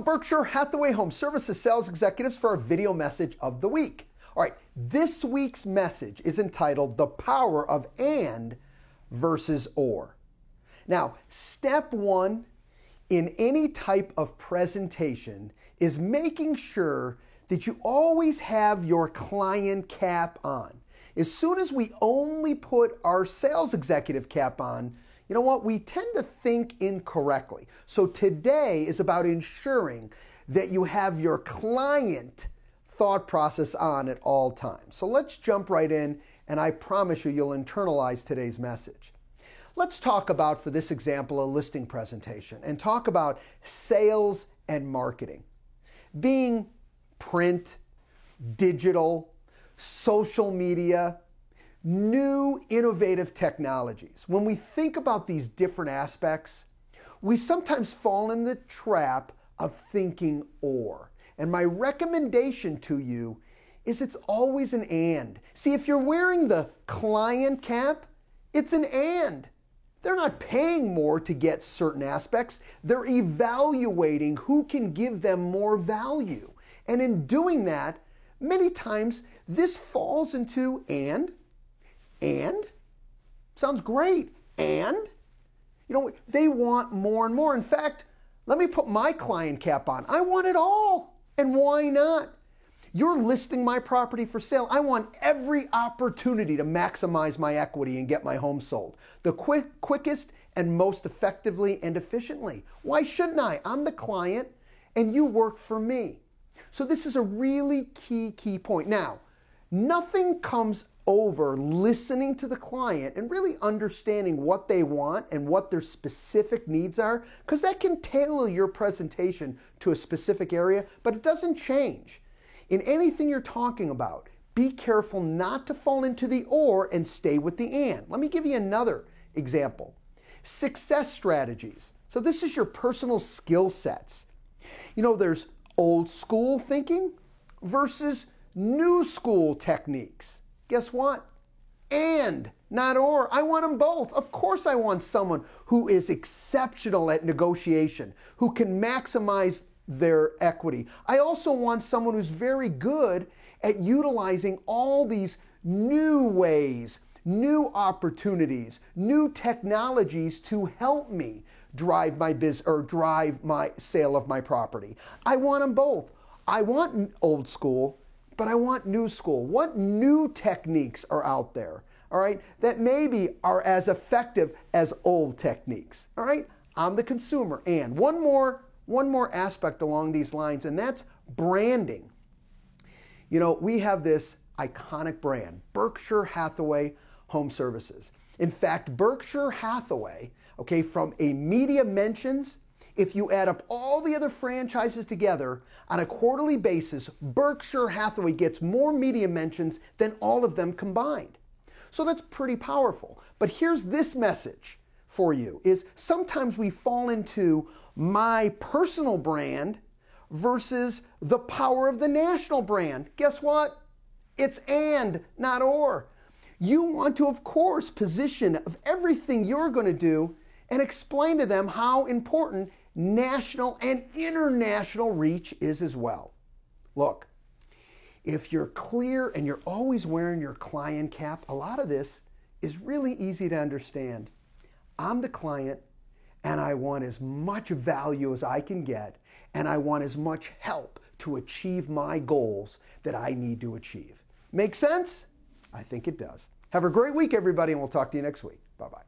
Welcome, Berkshire Hathaway Home Services sales executives, for our video message of the week. All right, this week's message is entitled The Power of And versus Or. Now, step one in any type of presentation is making sure that you always have your client cap on. As soon as we only put our sales executive cap on, you know what? We tend to think incorrectly. So today is about ensuring that you have your client thought process on at all times. So let's jump right in, and I promise you'll internalize today's message. Let's talk about, for this example, a listing presentation and talk about sales and marketing. Being print, digital, social media, new innovative technologies. When we think about these different aspects, we sometimes fall in the trap of thinking or. And my recommendation to you is it's always an and. See, if you're wearing the client cap, it's an and. They're not paying more to get certain aspects. They're evaluating who can give them more value. And in doing that, many times this falls into and sounds great. And, you know, they want more and more. In fact, let me put my client cap on. I want it all. And why not? You're listing my property for sale. I want every opportunity to maximize my equity and get my home sold. The quickest and most effectively and efficiently. Why shouldn't I? I'm the client and you work for me. So this is a really key point. Now, nothing comes over listening to the client and really understanding what they want and what their specific needs are, because that can tailor your presentation to a specific area, but it doesn't change. In anything you're talking about, be careful not to fall into the or and stay with the and. Let me give you another example. Success strategies. So this is your personal skill sets. You know, there's old school thinking versus new school techniques. Guess what? And, not or. I want them both. Of course I want someone who is exceptional at negotiation, who can maximize their equity. I also want someone who's very good at utilizing all these new ways, new opportunities, new technologies to help me drive my business or drive my sale of my property. I want them both. I want old school, but I want new school. What new techniques are out there, all right, that maybe are as effective as old techniques, all right? I'm the consumer. And one more aspect along these lines, and that's branding. You know, we have this iconic brand, Berkshire Hathaway Home Services. In fact, Berkshire Hathaway, okay, from a media mentions, if you add up all the other franchises together on a quarterly basis, Berkshire Hathaway gets more media mentions than all of them combined. So that's pretty powerful. But here's this message for you, is sometimes we fall into my personal brand versus the power of the national brand. Guess what? It's and, not or. You want to, of course, position of everything you're going to do and explain to them how important national and international reach is as well. Look, if you're clear and you're always wearing your client cap, a lot of this is really easy to understand. I'm the client and I want as much value as I can get, and I want as much help to achieve my goals that I need to achieve. Make sense? I think it does. Have a great week, everybody, and we'll talk to you next week. Bye-bye.